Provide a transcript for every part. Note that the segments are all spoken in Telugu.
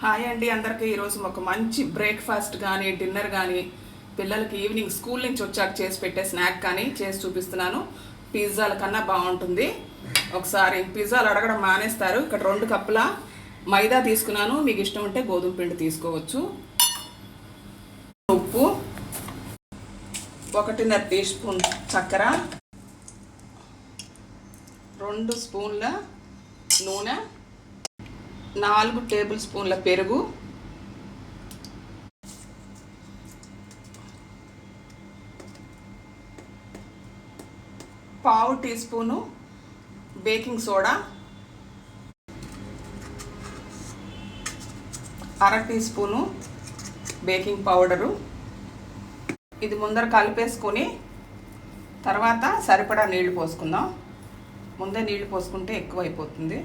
హాయ్ అండి అందరికీ ఈరోజు ఒక మంచి బ్రేక్ఫాస్ట్ కానీ డిన్నర్ కానీ పిల్లలకి ఈవినింగ్ స్కూల్ నుంచి వచ్చాక చేసి పెట్టే స్నాక్ కానీ చేసి చూపిస్తున్నాను. పిజ్జాల కన్నా బాగుంటుంది. ఒకసారి పిజ్జాలు అడగడం మానేస్తారు. ఇక్కడ 2 కప్పుల మైదా తీసుకున్నాను. మీకు ఇష్టం ఉంటే గోధుమ పిండి తీసుకోవచ్చు. ఉప్పు, 1.5 టీ స్పూన్ చక్కెర, 2 స్పూన్ల నూనె, 4 టేబుల్ స్పూన్ల పెరుగు, పావు teaspoon baking soda, 1/2 teaspoon baking powder. ఇది ముందర కలిపేసుకొని తర్వాత సరిపడా నీళ్లు పోసుకుందాం. ముందే నీళ్లు పోసుకుంటే ఎక్కువ అయిపోతుంది.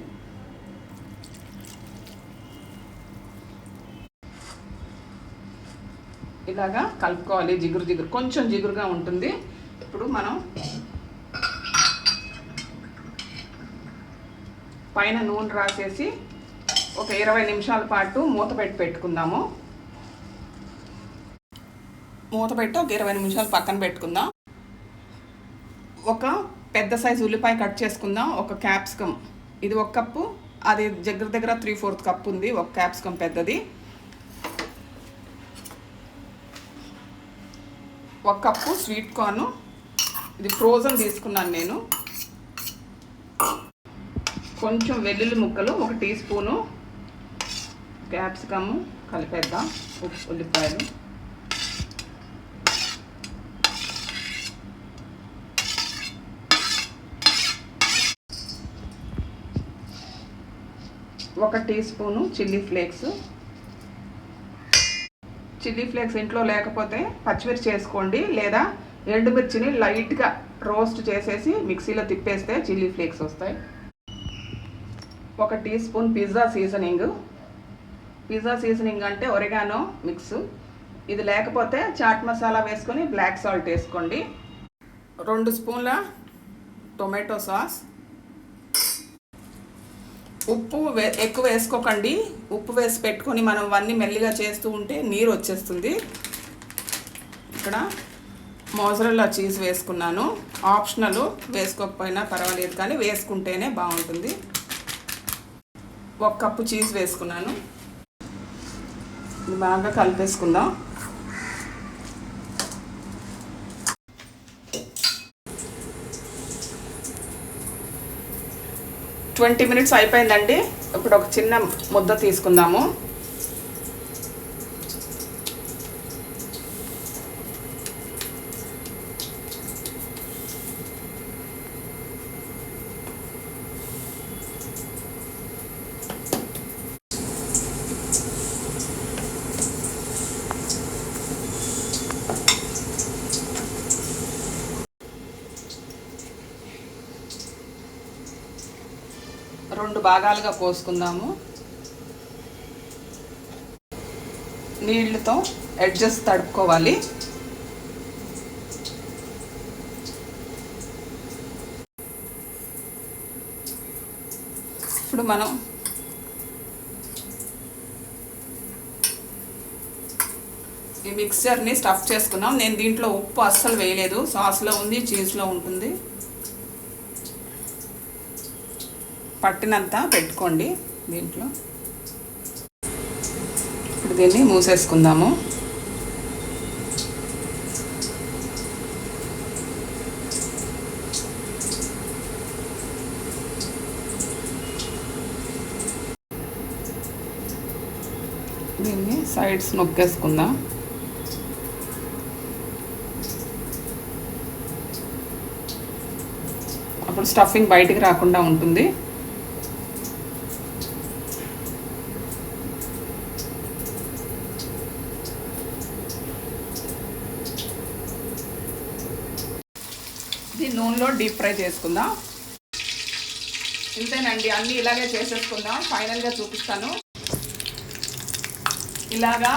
ఇలాగా కలుపుకోవాలి. జిగురు కొంచెం జిగురుగా ఉంటుంది. ఇప్పుడు మనం పైన నూనె రాసేసి ఒక 20 నిమిషాల పాటు మూత పెట్టుకుందాము. మూత పెట్టి ఒక 20 నిమిషాలు పక్కన పెట్టుకుందాం. ఒక పెద్ద సైజు ఉల్లిపాయ కట్ చేసుకుందాం. ఒక క్యాప్సికమ్, ఇది 1 కప్పు, అది దగ్గర 3/4 కప్పు ఉంది. ఒక క్యాప్సికమ్ పెద్దది. 1 కప్పు స్వీట్ కార్న్, ఇది ఫ్రోజన్ తీసుకున్నాను నేను. కొంచెం వెల్లుల్లి ముక్కలు, 1 టీ స్పూను క్యాప్సికమ్ కలిపేద్దాం. ఉల్లిపాయలు, ఒక teaspoon chilli flakes. Chilli flakes ఇంట్లో లేకపోతే పచ్చిమిర్చి చేసుకోండి, లేదా ఎండుమిర్చిని లైట్గా రోస్ట్ చేసేసి మిక్సీలో తిప్పేస్తే చిల్లీ ఫ్లేక్స్ వస్తాయి. 1 టీ స్పూన్ పిజ్జా సీజనింగ్ అంటే ఒరిగానో మిక్స్. ఇది లేకపోతే చాట్ మసాలా వేసుకొని బ్లాక్ సాల్ట్ వేసుకోండి. 2 స్పూన్ల టొమాటో సాస్. ఉప్పు ఎక్కువ వేసుకోకండి. ఉప్పు వేసి పెట్టుకొని మనం ఇవన్నీ మెల్లిగా చేస్తూ ఉంటే నీరు వచ్చేస్తుంది. ఇక్కడ మోజరెల్లా చీజ్ వేసుకున్నాను. ఆప్షనల్, వేసుకోకపోయినా పర్వాలేదు, కానీ వేసుకుంటేనే బాగుంటుంది. 1 కప్పు చీజ్ వేసుకున్నాను. ఇది బాగా కలిపేసుకుందాం. ట్వంటీ మినిట్స్ అయిపోయిందండి. ఇప్పుడు ఒక చిన్న ముద్ద తీసుకుందాము. రెండు భాగాలుగా కోసుకుందాము. నీళ్ళతో ఎడ్జెస్ తడుపుకోవాలి. ఇప్పుడు మనం ఈ మిక్చర్ని స్టఫ్ చేసుకున్నాం. నేను దీంట్లో ఉప్పు అస్సలు వేయలేదు. సాస్లో ఉంది, చీజ్లో ఉంటుంది. పట్టినంత పెట్టుకోండి దీంట్లో. ఇప్పుడు దీన్ని మూసేసుకుందాము. దీన్ని సైడ్స్ నొక్కేసుకుందాం. అప్పుడు స్టఫింగ్ బయటికి రాకుండా ఉంటుంది. ఇది నూనెలో డీప్ ఫ్రై చేసుకుందాం. ఇంతేనండి, అన్నీ ఇలాగే చేసేసుకుందాం. ఫైనల్గా చూపిస్తాను. ఇలాగా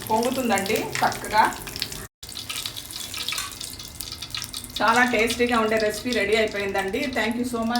పొంగుతుందండి చక్కగా. చాలా టేస్టీగా ఉండే రెసిపీ రెడీ అయిపోయిందండి. Thank you so much.